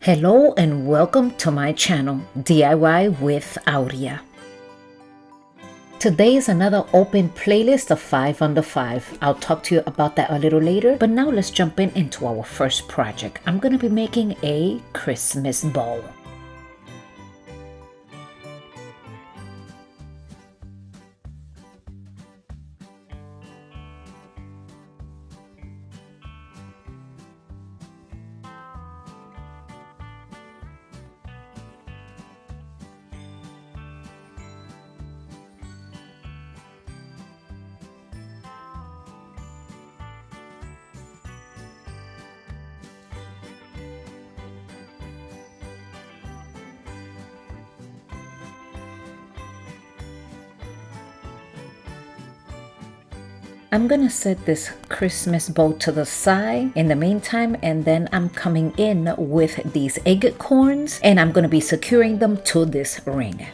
Hello and welcome to my channel, DIY with Aurea. Today is another open playlist of 5 under 5. I'll talk to you about that a little later, but now let's jump into our first project. I'm going to be making a Christmas bow. I'm gonna set this Christmas bow to the side in the meantime, and then I'm coming in with these acorns and I'm gonna be securing them to this ring.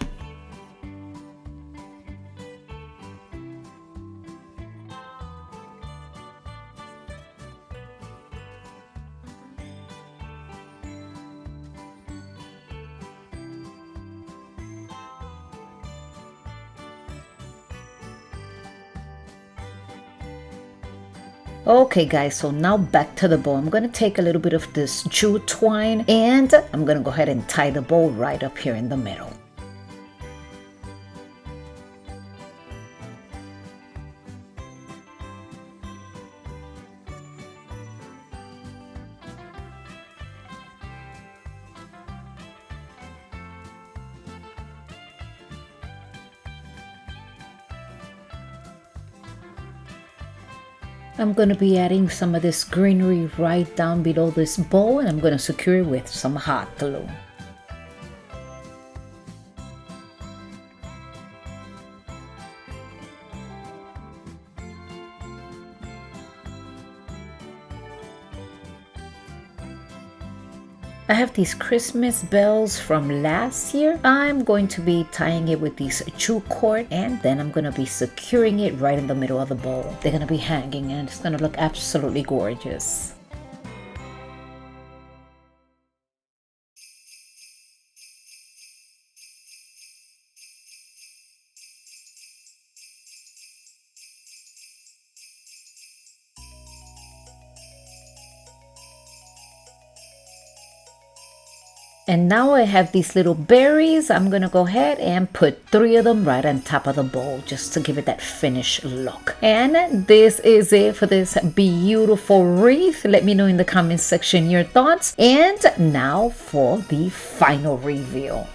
Okay guys, so now back to the bow. I'm going to take a little bit of this jute twine and I'm going to go ahead and tie the bow right up here in the middle. I'm going to be adding some of this greenery right down below this bow, and I'm going to secure it with some hot glue. I have these Christmas bells from last year. I'm going to be tying it with these jute cord, and then I'm going to be securing it right in the middle of the bowl. They're going to be hanging and it's going to look absolutely gorgeous. And now I have these little berries. I'm gonna go ahead and put 3 of them right on top of the bowl just to give it that finished look. And this is it for this beautiful wreath. Let me know in the comment section your thoughts. And now for the final reveal.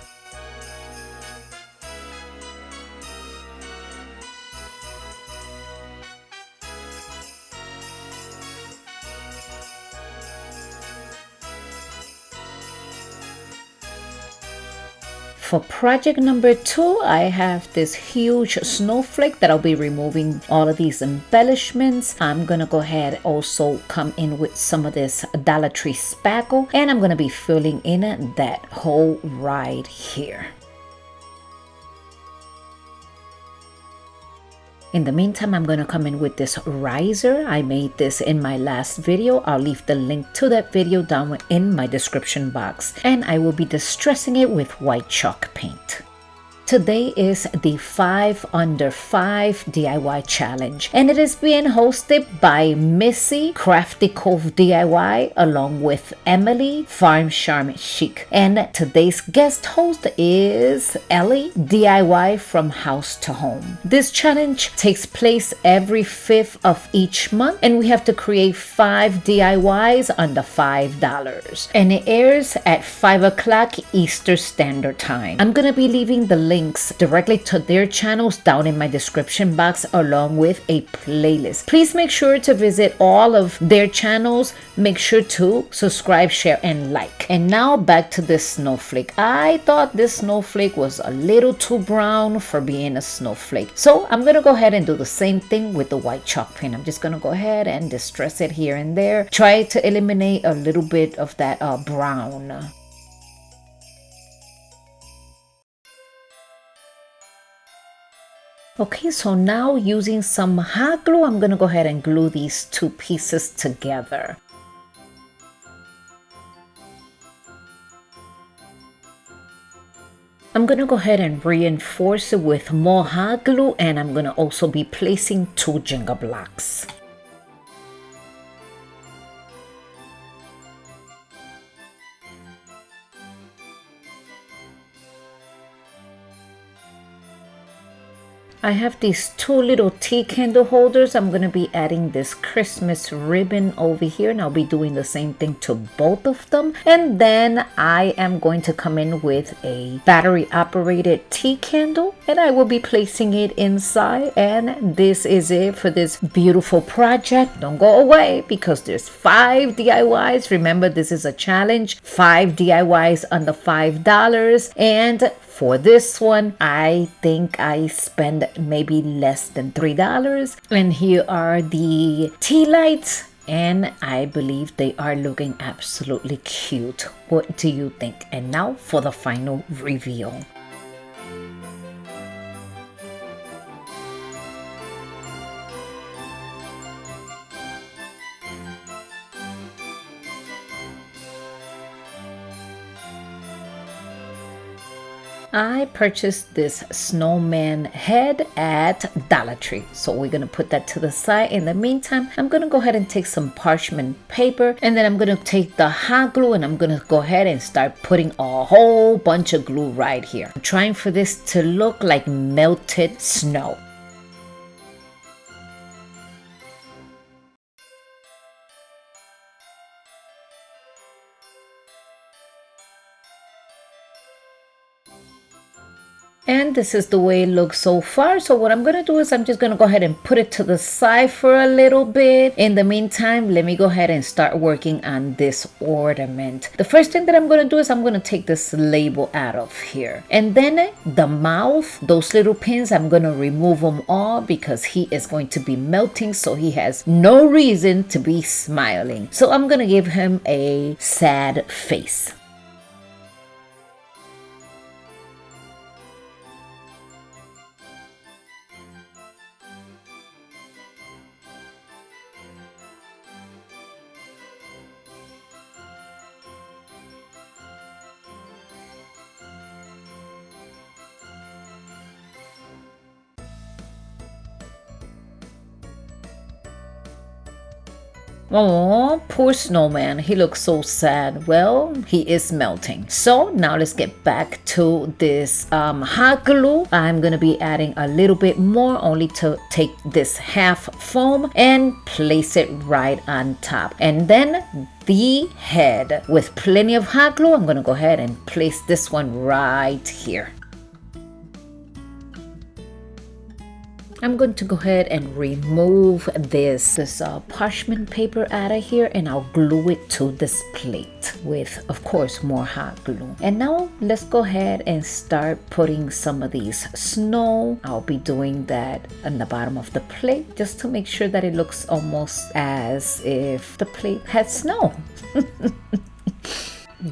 For project number 2, I have this huge snowflake that I'll be removing all of these embellishments. I'm gonna go ahead also come in with some of this Dollar Tree spackle, and I'm gonna be filling in that hole right here. In the meantime, I'm going to come in with this riser. I made this in my last video. I'll leave the link to that video down in my description box. And I will be distressing it with white chalk paint. Today is the 5 under 5 DIY challenge, and it is being hosted by Missy Crafty Cove DIY along with Emily Farm Charm Chic, and today's guest host is Ellie DIY from House to Home. This challenge takes place every 5th of each month, and we have to create 5 DIYs under $5, and it airs at 5 o'clock Eastern Standard Time. I'm gonna be leaving the links directly to their channels down in my description box along with a playlist. Please make sure to visit all of their channels. Make sure to subscribe, share, and like. And now back to this snowflake. I thought this snowflake was a little too brown for being a snowflake, so I'm gonna go ahead and do the same thing with the white chalk paint. I'm just gonna go ahead and distress it here and there. Try to eliminate a little bit of that brown. Okay, so now using some hot glue, I'm gonna go ahead and glue these 2 pieces together. I'm gonna go ahead and reinforce it with more hot glue, and I'm gonna also be placing 2 Jenga blocks. I have these 2 little tea candle holders. I'm going to be adding this Christmas ribbon over here, and I'll be doing the same thing to both of them. And then I am going to come in with a battery operated tea candle, and I will be placing it inside. And this is it for this beautiful project. Don't go away because there's 5 DIYs. Remember, this is a challenge. 5 DIYs under $5. And for this one, I think I spent maybe less than $3. And here are the tea lights, and I believe they are looking absolutely cute. What do you think? And now for the final reveal. I purchased this snowman head at Dollar Tree. So we're going to put that to the side. In the meantime, I'm going to go ahead and take some parchment paper, and then I'm going to take the hot glue, and I'm going to go ahead and start putting a whole bunch of glue right here. I'm trying for this to look like melted snow. And this is the way it looks so far. So what I'm going to do is I'm just going to go ahead and put it to the side for a little bit. In the meantime, let me go ahead and start working on this ornament. The first thing that I'm going to do is I'm going to take this label out of here. And then the mouth, those little pins, I'm going to remove them all because he is going to be melting. So he has no reason to be smiling. So I'm going to give him a sad face. Oh, poor snowman. He looks so sad. Well, he is melting. So now let's get back to this hot glue. I'm going to be adding a little bit more, only to take this half foam and place it right on top. And then the head with plenty of hot glue, I'm going to go ahead and place this one right here. I'm going to go ahead and remove this parchment paper out of here, and I'll glue it to this plate with, of course, more hot glue. And now let's go ahead and start putting some of these snow. I'll be doing that on the bottom of the plate just to make sure that it looks almost as if the plate had snow.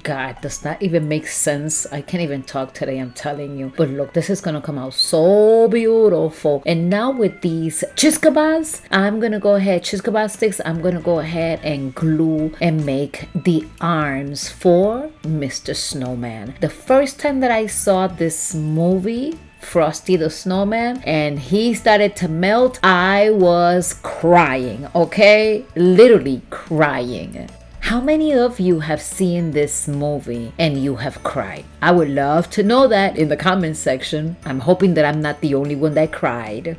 God, does that even make sense? I can't even talk today, I'm telling you. But look, this is gonna come out so beautiful. And now with these chiscabas, I'm gonna go ahead, chiscaba sticks, I'm gonna go ahead and glue and make the arms for Mr. Snowman. The first time that I saw this movie, Frosty the Snowman, and he started to melt, I was crying, okay? Literally crying. How many of you have seen this movie and you have cried? I would love to know that in the comment section. I'm hoping that I'm not the only one that cried.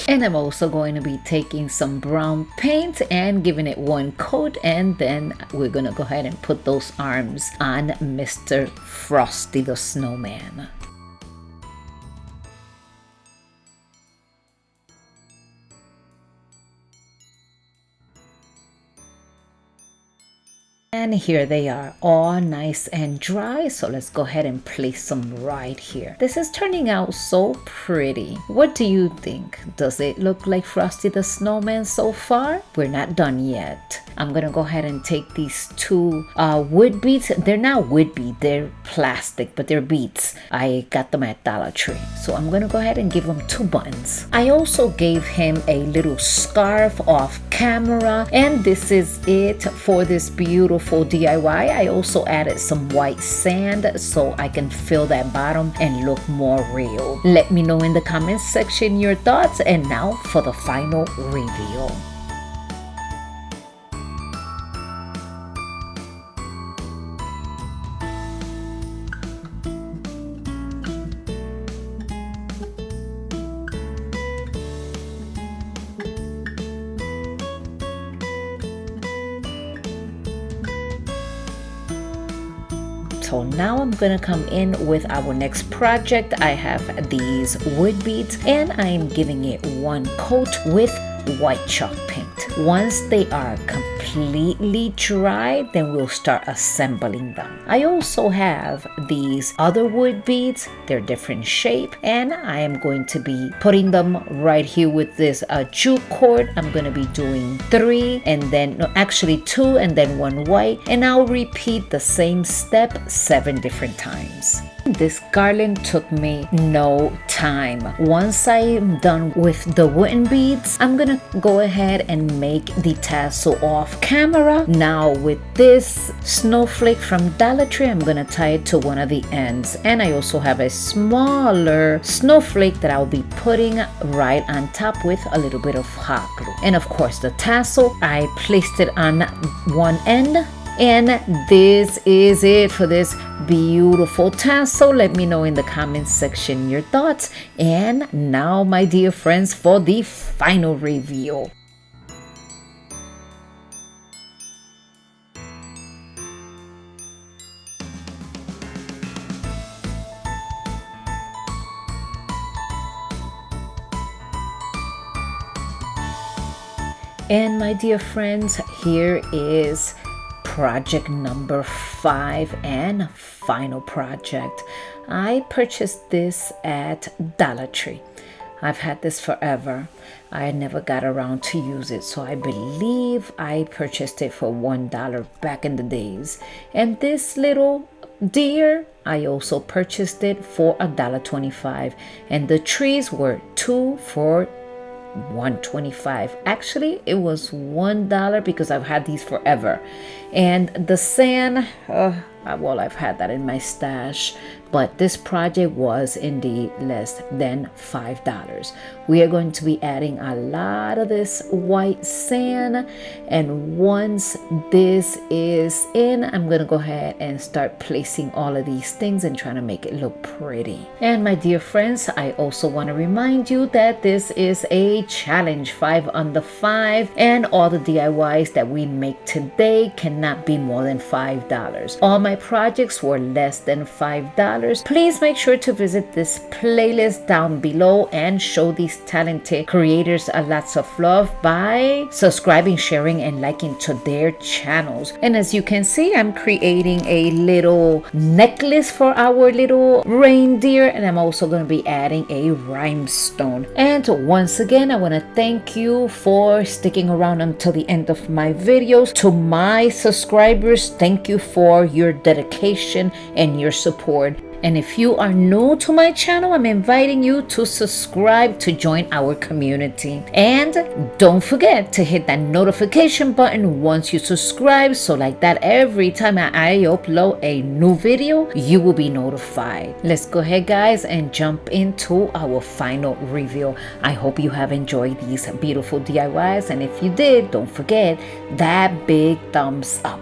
And I'm also going to be taking some brown paint and giving it one coat, and then we're going to go ahead and put those arms on Mr. Frosty the Snowman. And here they are, all nice and dry. So let's go ahead and place them right here. This is turning out so pretty. What do you think? Does it look like Frosty the Snowman so far? We're not done yet. I'm gonna go ahead and take these two wood beads. They're not wood bead, they're plastic, but they're beads. I got them at Dollar Tree. So I'm gonna go ahead and give him 2 buttons. I also gave him a little scarf off camera, and this is it for this beautiful beautiful DIY. I also added some white sand so I can fill that bottom and look more real. Let me know in the comments section your thoughts, and now for the final reveal. So now I'm gonna come in with our next project. I have these wood beads and I'm giving it one coat with white chalk paint. Once they are completely dry, then we'll start assembling them. I also have these other wood beads. They're different shape, and I am going to be putting them right here with this jute cord. I'm going to be doing 3 and then actually 2 and then 1 white, and I'll repeat the same step 7 different times. This garland took me no time. Once I'm done with the wooden beads, I'm gonna go ahead and make the tassel off camera. Now with this snowflake from Dollar Tree, I'm gonna tie it to one of the ends. And I also have a smaller snowflake that I'll be putting right on top with a little bit of hot glue. And of course the tassel, I placed it on one end. And this is it for this beautiful tassel. Let me know in the comments section your thoughts. And now, my dear friends, for the final reveal. And my dear friends, here is project number 5 and final project. I purchased this at Dollar Tree. I've had this forever. I never got around to use it, so I believe I purchased it for $1 back in the days. And this little deer, I also purchased it for $1.25, and the trees were 2 for $1.25. Actually, it was $1 because I've had these forever. And the sand, well, I've had that in my stash, but this project was indeed less than $5. We are going to be adding a lot of this white sand, and once this is in, I'm gonna go ahead and start placing all of these things and trying to make it look pretty. And my dear friends, I also want to remind you that this is a challenge, 5 under 5, and all the DIYs that we make today cannot be more than $5. All my projects were less than $5. Please make sure to visit this playlist down below and show these talented creators a lots of love by subscribing, sharing, and liking to their channels. And as you can see, I'm creating a little necklace for our little reindeer, and I'm also going to be adding a rhinestone. And once again, I want to thank you for sticking around until the end of my videos. To my subscribers, thank you for your dedication and your support. And if you are new to my channel, I'm inviting you to subscribe to join our community. And don't forget to hit that notification button once you subscribe, so like that every time I upload a new video, you will be notified. Let's go ahead, guys, and jump into our final review. I hope you have enjoyed these beautiful DIYs, and if you did, don't forget that big thumbs up.